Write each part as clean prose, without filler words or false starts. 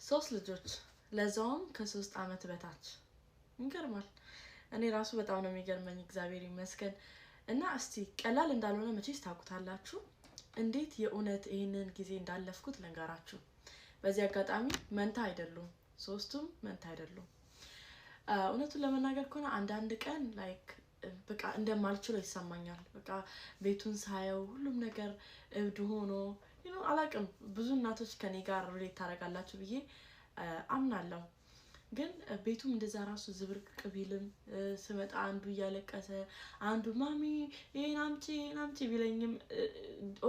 ሶስት ልጆች ለዛውም ከ3 አመት በታች እንገርማል እኔ ራሱ በጣም ነው የሚገርመኝ እግዚአብሔር ይመስገን እና እስቲ ቀላል እንዳልሆነ መቼስ ታውቁታላችሁ እንዴት የኡነት ይሄንን ጊዜ እንዳለፍኩት ለንጋራችሁ በዚህ አጋጣሚ መንታ አይደሉም ሶስቱም መንታ አይደሉም ኡነቱን ለመናገር ከሆነ አንድ ቀን ላይክ በቃ እንደማልችለው ይሰማኛል በቃ ቤቱን ሳየው ሁሉም ነገር እብድ ሆኖ አላቅም ብዙ እናቶች ከኔ ጋር ሪሌት ታረጋላችሁ ብዬ አምናለሁ ግን ቤቱም እንደዛ ራሱ ዝብርቅ ቢልም ስመጣ አንዱ ያለቀሰ አንዱ ማሚ ናምጪ ቢለኝም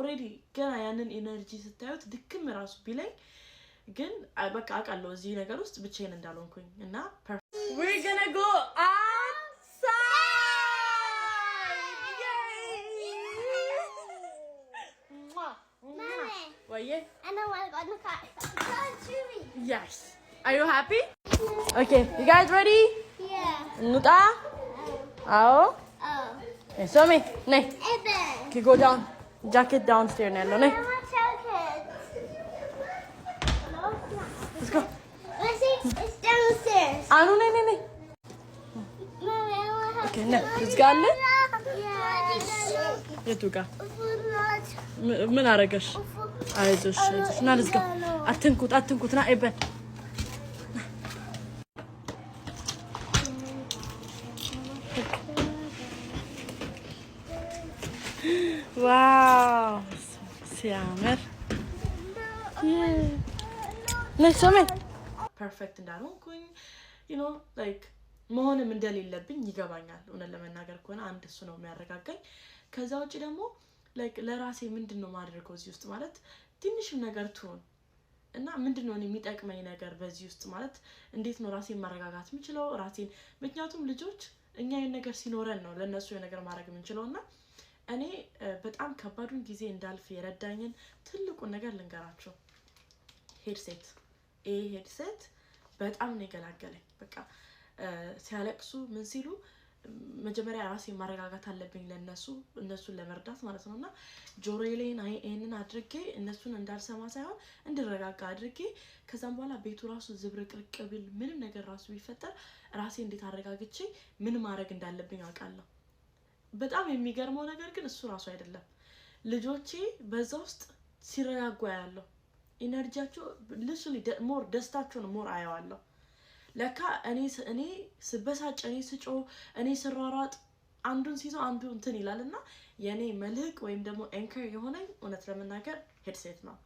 ኦሬዲ ገና ያንን ኤነርጂ ስታዩት ድክም ራሱ ቢለኝ ግን በቃ አቃለው እዚህ ነገር ውስጥ ብቻዬን እንዳልሆንኩኝ እና we're gonna go Yeah. I know what I'm going to car. Yes. Are you happy? Okay. You guys ready? Yeah. Nuta? Oh. Okay, show me. Nay. Eben. Okay, go down. Jacket downstairs, Nello. Nay. Let's go. Let's see. It's downstairs. Anu, nay. Mommy, I want to Okay, no. Let's go. Yeah. You two go. ምን አረጋሽ አይዞሽ ና ልዝጋ አትንኩት ና አይበል ዋው ሲያምር ለሰመን ፐርፌክት እንዳልሆንኩኝ like መሆንም እንደሌለብኝ ይገባኛል እውነት ለመናገር ከሆነ አንድ እሱ ነው የሚያረጋጋኝ ከዛ ውጪ ደግሞ like ለራሴ ምንድነው ማድረገው እዚህ ውስጥ ማለት ትንሽም ነገር ትሆን እና ምንድነው የሚጠቅመኝ ነገር በዚህ ውስጥ ማለት እንዴት ነው ራሴን ማረጋጋት የምችለው ራሴን ምክንያቱም ልጆች እኛ የሆነ ነገር ሲኖረን ነው ለነሱ የሆነ ነገር ማድረግ የምንችለውና እኔ በጣም ከባዱን ጊዜ እንዳልፍ የረዳኝን ትልቁ ነገር ልንገራቸው ሄድሴት በጣም ነው የገላገለኝ በቃ ሲያለቅሱ ምን ሲሉ መጀመሪያ ራሴ ማረጋጋት አለብኝ እነሱን ለመርዳት ማለት ነውና ጆሮዬ ላይ አይንን አድርጌ እነሱን እንዳልሰማ ሳይሆን እንድረጋጋ አድርጌ ከዛም በኋላ ቤቱ ራሱ ዝብርቅርቅ ቢል ምንም ነገር ራሱ ቢፈጠር ራሴ እንዴት አረጋግቼ ምን ማድረግ እንዳለብኝ አውቃለሁ በጣም የሚገርመው ነገር ግን እሱ ራሱ አይደለም ልጆቼ በዛ ውስጥ ሲረጋጉ ያለው ኢነርጂያቸው literally ሞር ደስታቸውን ሞር አያዋለሁ ለካ እኔ ስበሳጭ እኔ ስጮ እኔ ስራራጥ አንዱን ሲይዘው አንዱ እንትን ይላልና የኔ መልህቅ ወይም ደግሞ አንከር የሆነኝ እውነት ለመናገር ሄድሴት ነው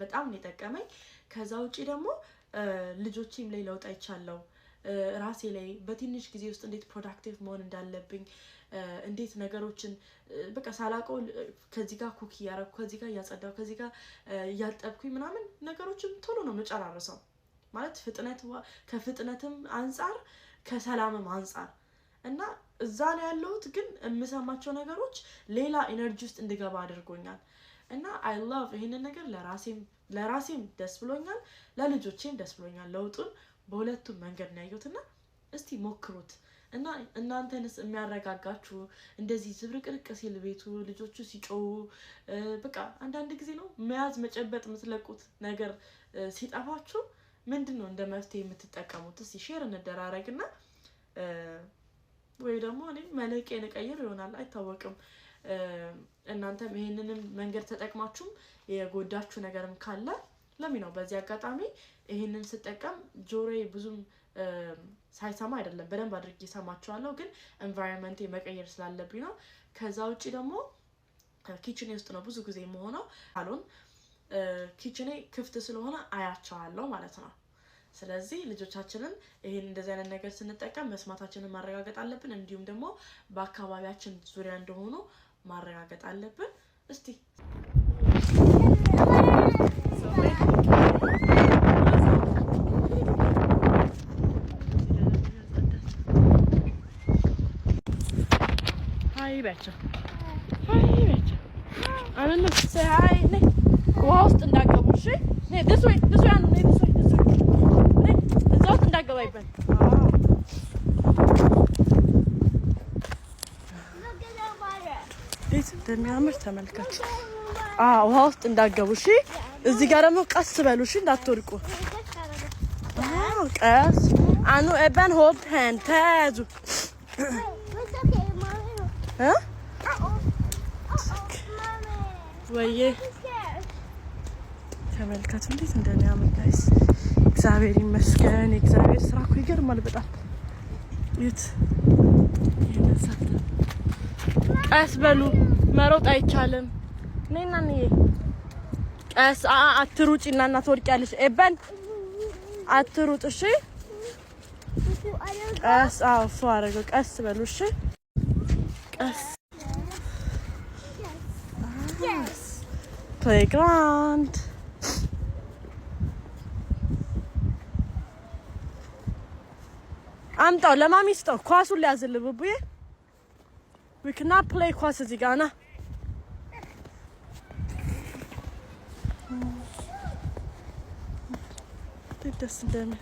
በጣም ነው የጠቀመኝ ከዛ ውጪ ደግሞ ልጆቼም ላይ ለውጥ አይቻለው ራሴ ላይ በትንሽ ጊዜ ውስጥ እንዴት ፕሮዳክቲቭ መሆን እንዳለብኝ እንዴት ነገሮችን በቃ ሳላቀው ከዚህ ጋር ኩክ ያረኩ ከዚህ ጋር ያጸዳው ከዚህ ጋር ያጠብኩኝ ምናምን ነገሮችን ቶሎ ነው መጨራረሰው ማለት ከፍጥነትም አንፃር ከሰላምም አንፃር እና እዛ ነው ያለሁት ግን እምሰማቸው ነገሮች ሌላ ኤነርጂ ውስጥ እንድገባ አድርጎኛል እና I love ይሄንን ነገር ለራሴም ደስ ብሎኛል ለልጆቼም ደስ ብሎኛል ለውጡን በሁለቱም መንገድ ነው ያዩትና እስቲ ሞክሩት እና እናንተንስ የሚያረጋጋችሁ እንደዚህ ዝብርቅርቅ ሲል ቤቱ ልጆቹ ሲጮው በቃ አንዳንድ ጊዜ ነው መያዝ መጨበጥ ምትለቁት ነገር ሲጣፋችሁ ምንድነው እንደመፍትሄ የምትጠቀሙት እስቲ ሼር እንደራረግና ወይ ደግሞ እኔ መለቄን ቀይር ይሆናል አይታወቅም እናንተም ይሄንንም መንገድ ተጠቅማችሁም የጎዳችሁ ነገርም ካለ ለምን በዚህ አጋጣሚ ይሄንን ስጠቀም ጆሮዬ ብዙም ሳይሰማ አይደለም በደንብ አድርጌ ሰማቸዋለሁ ግን environment መቀየር ስላለብኝ ነው ከዛ ውጪ ደግሞ ኪችኔ ውስጥ ነው ብዙ ጊዜ የምሆነው አሉን ኪችኔ ክፍት ስለሆነ አያቻለሁ ማለት ነው ስለዚህ ልጆቻችንን ይሄን እንደዚህ አይነት ነገር ስንጠቀም መስማታችንን ማረጋገጥ አለብን እንዲሁም ደግሞ በአካባቢያችን ዙሪያ እንደሆኑ ማረጋገጥ አለብን እስቲ Hi Betcha. I don't know. Say hi. Nee. Woast and that go. She? Nee, this way. This way. Nee, this way. This way. Nee. It's out and that go open. Look at the water. This እንደሚያምር ተመልከቱ። ውሃ ውስጥ እንዳትገቡ እሺ እዚህ ጋር ደግሞ ቀስ በሉ እሺ እንዳትወድቁ ቀስ አኑ ኤበን ሆልድ ሃንድ ተያዙ It's okay, Mommy. ወይዬ I'm scared. ተመልከቱ እንዴት እንደሚያምር ጋይስ እግዚአብሔር ይመስገን እግዚአብሔር ስራ እኮ ይገርማል በጣም ይት ይነሳል ቀስ በሉ መሮጥ አይቻልም ነይና ነይ ቀስ አትሩጪና እና ትወድቂያለሽ ኤበን አትሩጥ እሺ ቀስ አውፎ አረገው ቀስ በሉ እሺ ቀስ Yes. playground አምጣው ለማሚ ስጠው ኳሱን ሊያዝልህ ቡቡዬ we cannot play ኳስ እዚህ ጋር ና ደስ እንደሚል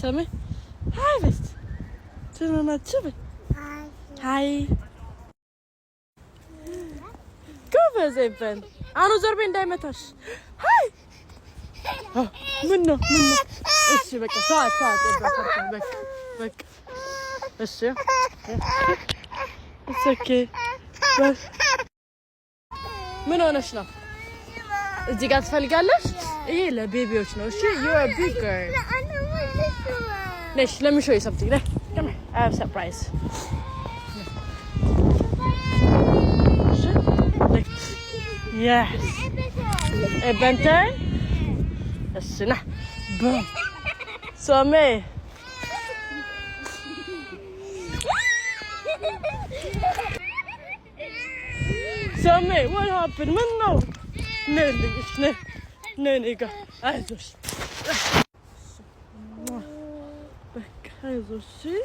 ሰሜ ሃይ በስ ትናናችሁ ሃይ ጎበዝ ኤበን አኑ ዘርቤ እንዳይመታሽ ሃይ ምን ነው እሺ በቃ ሰዓት በቃ እሺ ኦኬ ምን ሆነሽ ነው እዚህ ጋር ትፈልጋለሽ ይሄ ለቤቢዎች ነው እሺ you are big girl let me show you something come here I have a surprise yes a benten السنة بوم سامي سامي what happened منو نلقيش نيجا عايزوش بك عايزوشي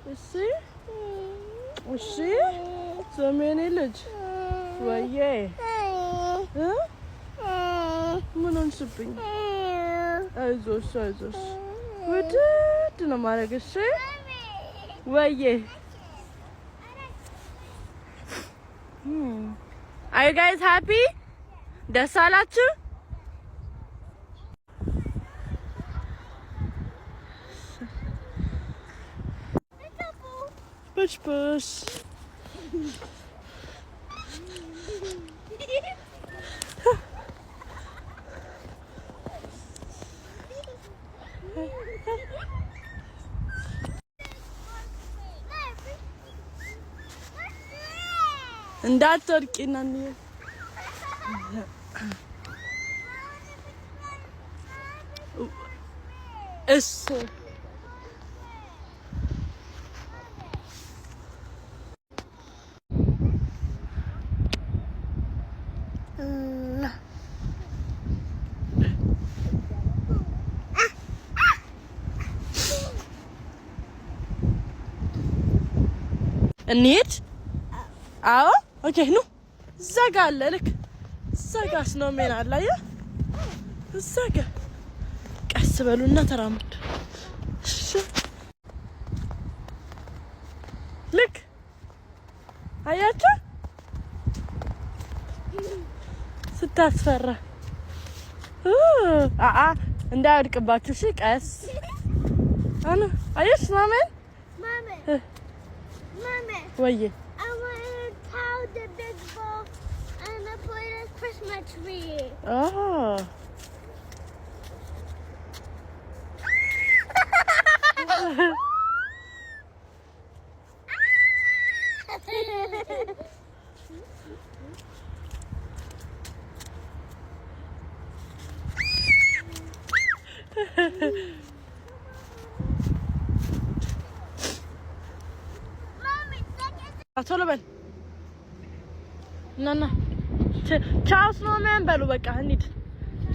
السي وشي ساميني لج وياه ها ምን ሆንሽብኝ አይዞሽ ውድድ ነው ማረግሽ ወይዬ are you guys happy ደስ አላችሁ push እንዳትወድቂ እናንዬ እሱ እንሂድ አዎ ኦኬ ኑ እዛ ጋር አለ ልክ እዛ ጋር ስኖሜን አለ አየህ እዛ ጋር ቀስ በሉና ተራመዱ እሺ ልክ አያችሁ ስታስፈራ እንዳይወድቅባችሁ እሺ ቀስ አኑ አየሽ ስኖሜን Mama. ወይዬ I want to tell the big ball and the play the Christmas tree. Oh. ቶሎ በል ናና ቻው ስኖመን በሉ በቃ እንሂድ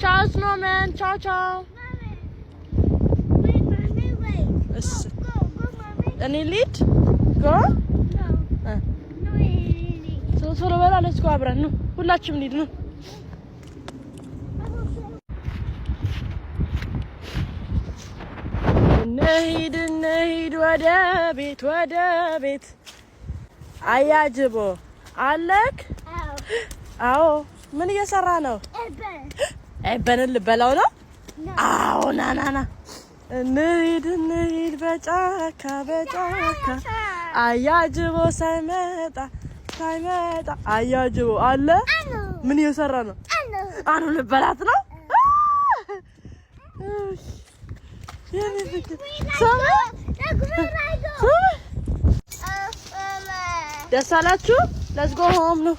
ቻው ስኖመን ቻው ቻው እሺ እኔ ልሂድ ጎ ቶሎ በል አለች ጎ አብረን ነው ሁላችንም እንሂድ ነው እንሂድ ወደ ቤት አያጅቦ አለክ አዎ ምን እየሰራ ነው በነል በላው ነው No. አዎ ና እንሂድ በጫካ አያጅቦ ሳይመጣ አያጅቦ አለ ምን እየሰራ ነው አኑ ልበላት ነው የኔ ፍቅር ደስ አላችሁ let's go home ነው